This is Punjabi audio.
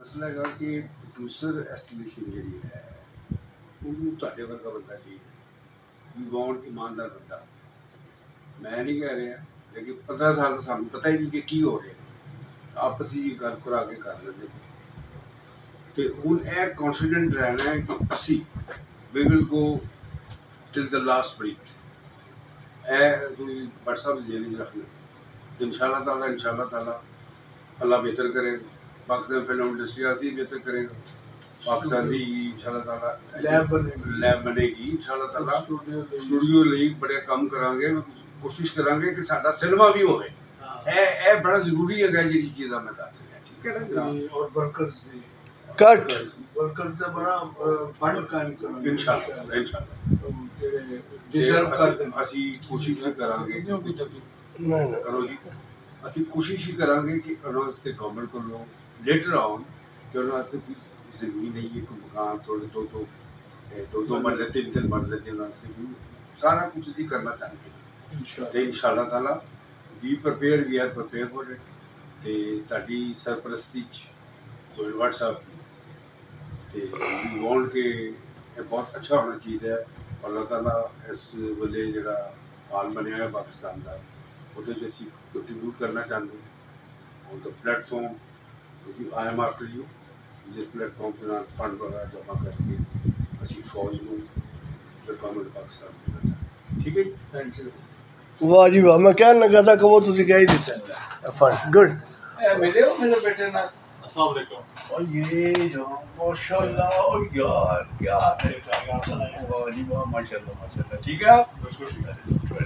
ਮਸਲਾ ਹੈਗਾ ਕਿ ਪ੍ਰੋਡਿਊਸਰ ਐਸੋਸੀਏਸ਼ਨ ਜਿਹੜੀ ਹੈ ਉਹਨੂੰ ਤੁਹਾਡੇ ਵਰਗਾ ਬੰਦਾ ਚਾਹੀਦਾ। ਵੀ ਵਾਂਟ ਇਮਾਨਦਾਰ ਬੰਦਾ। ਮੈਂ ਨਹੀਂ ਕਹਿ ਰਿਹਾ, ਲੇਕਿਨ 15 ਸਾਲ ਤੋਂ ਸਾਨੂੰ ਪਤਾ ਹੀ ਨਹੀਂ ਕਿ ਕੀ ਹੋ ਰਿਹਾ। ਆਪਸ ਹੀ ਗੱਲ ਕਰਾ ਕੇ ਕਰ ਲੈਂਦੇ ਤੇ ਹੁਣ ਇਹ ਕੌਨਫੀਡੈਂਟ ਰਹਿਣਾ ਹੈ ਕਿ ਅਸੀਂ we will go till the last breath. ਇਹ ਤੁਸੀਂ WhatsApp ਜ਼ੇਨ ਰੱਖਣਾ इंशाल्लाह ताला अल्लाह बेहतर करे। पाकिस्तान फिल्म इंडस्ट्री आती बेहतर करेगा। पाकिस्तान की इंशाल्लाह ताला लैब बनेगी इंशाल्लाह ताला। स्टूडियो ਲਈ बड़े ਕੰਮ ਕਰਾਂਗੇ। कोशिश करांगे कि साडा सिनेमा भी होवे। ਇਹ बड़ा ਜ਼ਰੂਰੀ ਹੈਗਾ ਜਿਹੜੀ ਚੀਜ਼ ਦਾ ਮੈਂ ਦੱਸ ਰਿਹਾ। ਠੀਕ ਹੈ ना। और वर्कर्स भी कट वर्कर का बड़ा फंड कायम करो इंशाल्लाह डिजर्व करते हैं। ਅਸੀਂ ਕੋਸ਼ਿਸ਼ ਵੀ ਕਰਾਂਗੇ। नहीं करो जी। ਅਸੀਂ ਕੋਸ਼ਿਸ਼ ਹੀ ਕਰਾਂਗੇ ਕਿ ਉਹਨਾਂ ਵਾਸਤੇ ਗਵਰਨਮੈਂਟ ਕੋਲੋਂ ਲੇਟਰ ਆਉਣ ਕਿ ਉਹਨਾਂ ਵਾਸਤੇ ਕੋਈ ਜ਼ਮੀਨ ਨਹੀਂ ਹੈ, ਕੋਈ ਮਕਾਨ ਥੋੜ੍ਹੇ ਦੋ ਮਰਲੇ ਤਿੰਨ ਮਰਲੇ ਦੇ ਉਹਨਾਂ ਵਾਸਤੇ ਵੀ ਸਾਰਾ ਕੁਝ ਅਸੀਂ ਕਰਨਾ ਚਾਹੁੰਦੇ ਹਾਂ। ਤੇ ਇਨਸ਼ਾਅੱਲਾ ਤਾਲਾ ਵੀ prepare we are prepare for it. ਤੇ ਤੁਹਾਡੀ ਸਰਪ੍ਰਸਤੀ 'ਚ ਸੋਇਲ WhatsApp ਦੀ ਤੇ ਵੀ ਵਾਂਟ ਕਿ ਇਹ ਬਹੁਤ ਅੱਛਾ ਹੋਣਾ ਚਾਹੀਦਾ ਹੈ। ਅੱਲਾਹ ਤਾਲਾ ਇਸ ਵੇਲੇ ਜਿਹੜਾ ਹਾਲ ਬਣਿਆ ਹੋਇਆ ਪਾਕਿਸਤਾਨ ਦਾ ਉਹਦੇ 'ਚ ਅਸੀਂ ਕੰਟਰੀਬਿਊਟ ਕਰਨਾ ਚਾਹੁੰਦੇ ਹਾਂ। ਔਨ ਦ ਪਲੇਟਫਾਰਮ ਕਿਉਂਕਿ ਆਈ ਐਮ ਆਫਟਰ ਯੂ ਜਿਸ ਪਲੇਟਫਾਰਮ ਦੇ ਨਾਲ ਫੰਡ ਵਗੈਰਾ ਜਮ੍ਹਾਂ ਕਰਕੇ ਅਸੀਂ ਫੌਜ ਨੂੰ ਫਿਰ ਗਵਰਨਮੈਂਟ ਪਾਕਿਸਤਾਨ ਦੇਣਾ ਚਾਹੁੰਦੇ ਹਾਂ। ਠੀਕ ਹੈ ਜੀ। Thank you. वाह जी वाह, मैं कहने लगा था कि वो तुझे क्या ही देता है फंड। गुड। मिले हो मेरे बेटे ना। अस्सलाम वालेकुम। और ये जो माशाल्लाह और यार क्या है वाह जी वाह माशाल्लाह माशाल्लाह। ठीक है आप बिल्कुल ठीक है।